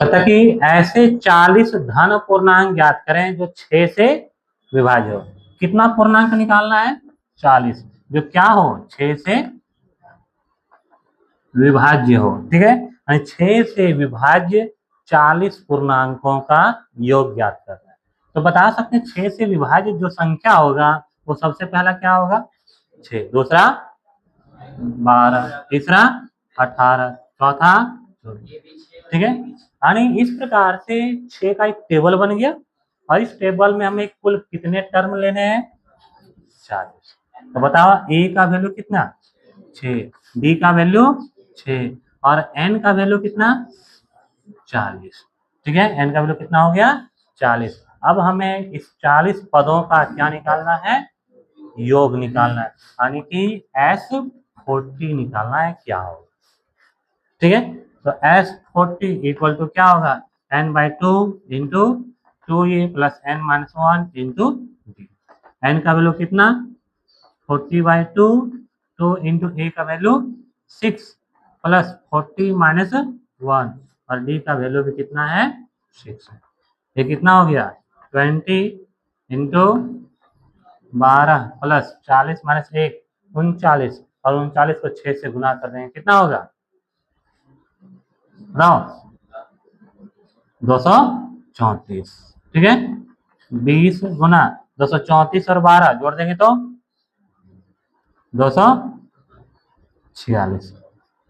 पता कि ऐसे 40 धन पूर्णांक ज्ञात करें जो 6 से विभाज्य हो। कितना पूर्णांक निकालना है? 40, जो क्या हो? 6 से विभाज्य हो। ठीक है, 6 से विभाज्य 40 पूर्णांकों का योग ज्ञात करना है। तो बता सकते हैं 6 से विभाज्य जो संख्या होगा वो सबसे पहला क्या होगा? 6, दूसरा 12, तीसरा 18, चौथा 24। ठीक है, यानी इस प्रकार से 6 का एक टेबल बन गया और इस टेबल में हमें कुल कितने टर्म लेने हैं? 40। तो बताओ ए का वैल्यू कितना? 6, बी का वैल्यू 6 और एन का वैल्यू कितना? 40। ठीक है, एन का वैल्यू कितना हो गया? 40। अब हमें इस 40 पदों का क्या निकालना है? योग निकालना है, यानी कि S40 निकालना है क्या होगा। ठीक है, तो S40 इक्वल टू क्या होगा? n/2 into 2a plus n-1 into d। N का वैल्यू कितना? 40/2, 2 इंटू ए का वैल्यू 6 प्लस 40 माइनस 1 और डी का वैल्यू भी कितना है? 6 है। ये कितना हो गया? 20 इंटू 12 प्लस 40 माइनस 1 39 और 39 को 6 से गुना कर देंगे, कितना होगा? बताओ, 234। ठीक है, 20 गुना 234 और 12 जोड़ देंगे तो 246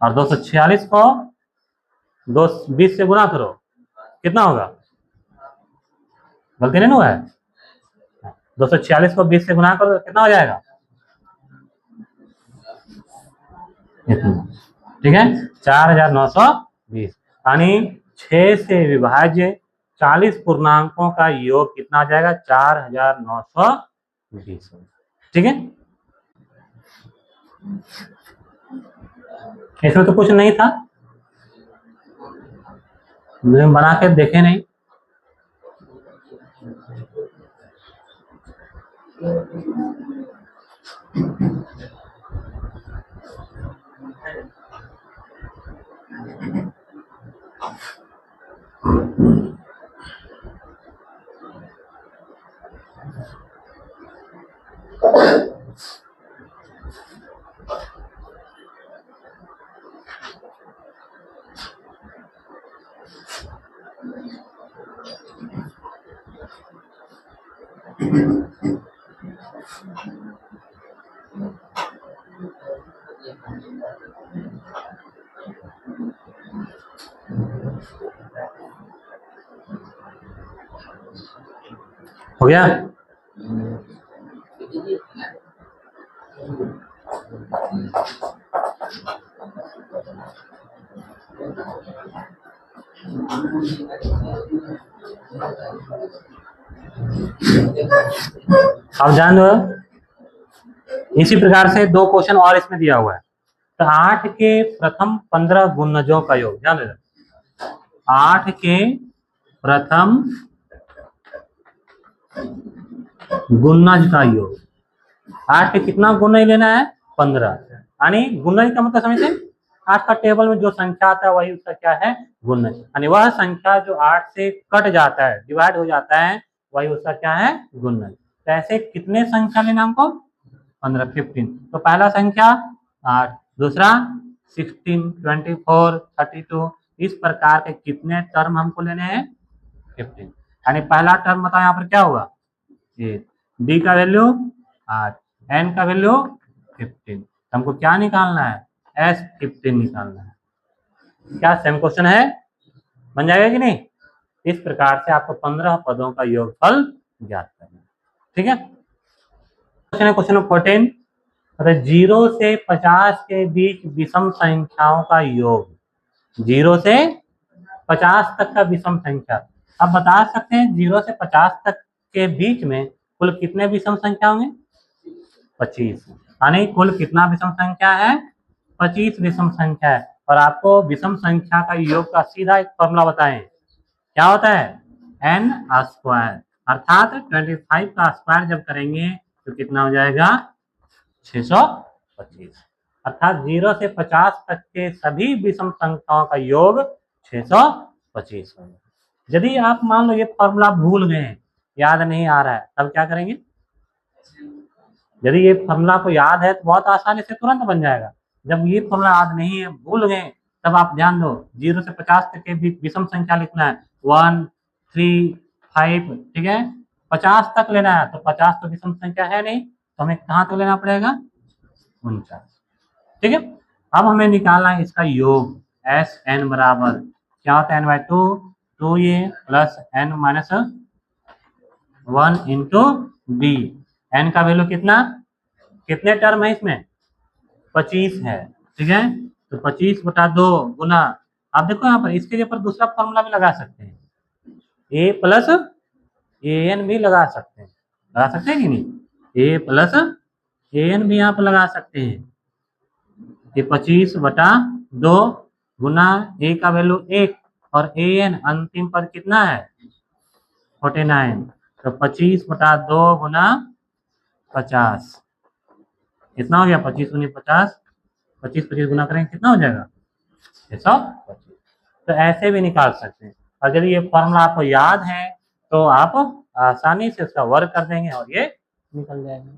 और 246 को 20 से गुना करो, कितना होगा? गलती नहीं हुआ है? 246 को 20 से गुना करो कितना हो जाएगा? ठीक है, 4920। यानी 6 से विभाज्य 40 पूर्णांकों का योग कितना आ जाएगा? 4920। ठीक है, इसमें तो कुछ नहीं था, बना के देखे नहीं। हो गया? अब जान दो, इसी प्रकार से 2 क्वेश्चन और इसमें दिया हुआ है। तो 8 के प्रथम 15 गुणजों का योग, ध्यान देना, 8 के प्रथम गुणज का योग। 8 के कितना गुणज लेना है? 15। यानी गुणज का मतलब समझते हैं, 8 का टेबल में जो संख्या आता है वही उसका क्या है? गुणज। यानी वह संख्या जो 8 से कट जाता है, डिवाइड हो जाता है, वही उसका क्या है? गुणज। तो ऐसे कितने संख्या लेना हमको? 15, 15। तो पहला संख्या 8, दूसरा 16, 24, 32, इस प्रकार के कितने टर्म हमको लेने हैं? 15। यानी पहला टर्म बताओ यहाँ पर क्या होगा? 8, डी का वैल्यू 8, एन का वैल्यू 15। हमको क्या निकालना है? S15 निकालना है। क्या सेम क्वेश्चन है? बन जाएगा कि नहीं? इस प्रकार से आपको 15 पदों का योगफल ज्ञात करना है। ठीक है, क्वेश्चन नंबर 14, 0 से 50 के बीच विषम संख्याओं का योग। 0 से 50 तक का विषम संख्या। अब बता सकते हैं 0 से 50 तक के बीच में कुल कितने विषम संख्या होंगे? 25। यानी कुल कितना विषम संख्या है? 25 विषम संख्या है। और आपको विषम संख्या का योग का सीधा एक फॉर्मूला बताएं, क्या होता है? n², अर्थात 25 का स्क्वायर जब करेंगे तो कितना हो जाएगा? 625। अर्थात 0 से 50 तक के सभी विषम संख्याओं का योग 625 25 हो गया। यदि आप मान लो ये फॉर्मूला भूल गए हैं, याद नहीं आ रहा है, तब क्या करेंगे? यदि ये फॉर्मूला आपको याद है तो बहुत आसानी से तुरंत बन जाएगा। जब ये फॉर्मूला याद नहीं है, भूल गए, तब आप ध्यान दो 0 से 50 तक के विषम संख्या लिखना है, 1, 3, 5, ठीक है। 50 तक लेना है, तो 50 तो विषम संख्या है नहीं, तो हमें कहाँ तक लेना पड़ेगा? 49, ठीक है। अब हमें निकालना है इसका योग, एस एन बराबर क्या होता है? n/2, 2a plus n minus 1 into d. N का वैल्यू कितना, कितने टर्म है इसमें? 25 है, ठीक है। तो 25/2 गुना, आप देखो यहाँ पर इसके ऊपर दूसरा फॉर्मूला भी लगा सकते हैं, ए प्लस ए एन भी लगा सकते हैं कि नहीं? ए प्लस ए एन भी यहाँ पर लगा सकते हैं। ये 25/2 गुना ए का वैल्यू 1 और ए एन अंतिम पद कितना है? 49। तो 25/2 गुना 50 कितना हो गया? 25 गुनी 50, 25 गुना करेंगे कितना हो जाएगा? 125। तो ऐसे भी निकाल सकते हैं। और यदि ये फॉर्मूला आपको याद है तो आप आसानी से उसका वर्क कर देंगे और ये निकल जाएगा।